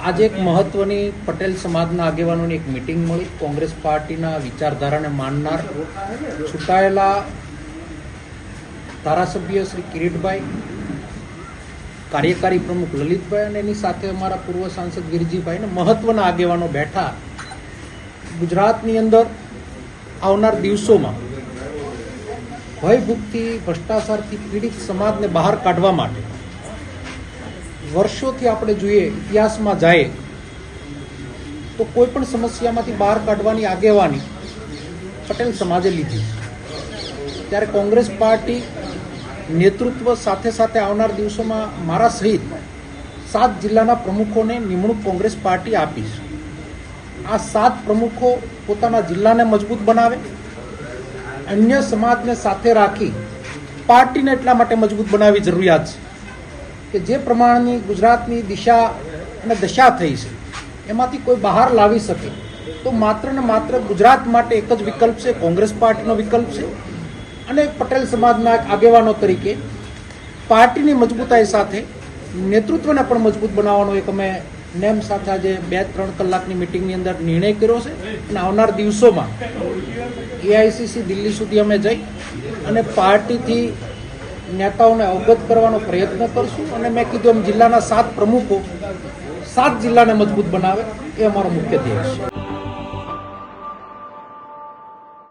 આજે એક મહત્વની પટેલ સમાજના આગેવાનોની એક મિટિંગ મળી. કોંગ્રેસ પાર્ટીના વિચારધારાને માનનાર ચૂંટાયેલા ધારાસભ્ય શ્રી કિરીટભાઈ, કાર્યકારી પ્રમુખ લલિતભાઈ અને એની સાથે અમારા પૂર્વ સાંસદ વીરજીભાઈ અને મહત્વના આગેવાનો બેઠા. ગુજરાતની અંદર આવનાર દિવસોમાં ભયભૂતથી, ભ્રષ્ટાચારથી પીડિત સમાજને બહાર કાઢવા માટે વર્ષોથી આપણે જોઈએ, ઇતિહાસમાં જાય તો કોઈ પણ સમસ્યામાંથી બહાર કાઢવાની આગેવાની પટેલ સમાજે લીધી. ત્યારે કોંગ્રેસ પાર્ટી નેતૃત્વ સાથે સાથે આવનાર દિવસોમાં મારા સહિત 7 જિલ્લાના પ્રમુખોને નિમણૂક કોંગ્રેસ પાર્ટી આપીશ. આ 7 પ્રમુખો પોતાના જિલ્લાને મજબૂત બનાવે, અન્ય સમાજને સાથે રાખી પાર્ટીને એટલા માટે મજબૂત બનાવવી જરૂરિયાત છે કે જે પ્રમાણની ગુજરાતની દિશા અને દશા થઈ છે એમાંથી કોઈ બહાર લાવી શકે તો માત્ર ને માત્ર ગુજરાત માટે એક જ વિકલ્પ છે, કોંગ્રેસ પાર્ટીનો વિકલ્પ છે. અને પટેલ સમાજના આગેવાનો તરીકે પાર્ટીની મજબૂતાઈ સાથે નેતૃત્વને પણ મજબૂત બનાવવાનો એક અમે નેમ સાથે આજે 2-3 કલાકની મિટિંગની અંદર નિર્ણય કર્યો છે. અને આવનાર દિવસોમાં એઆઈસીસી દિલ્હી સુધી અમે જઈ અને પાર્ટીથી નેતાઓને અવગત કરવાનો પ્રયત્ન કરશું. અને મેં કીધું એમ જિલ્લાના 7 પ્રમુખો 7 જિલ્લાને મજબૂત બનાવે એ અમારો મુખ્ય ધ્યેય છે.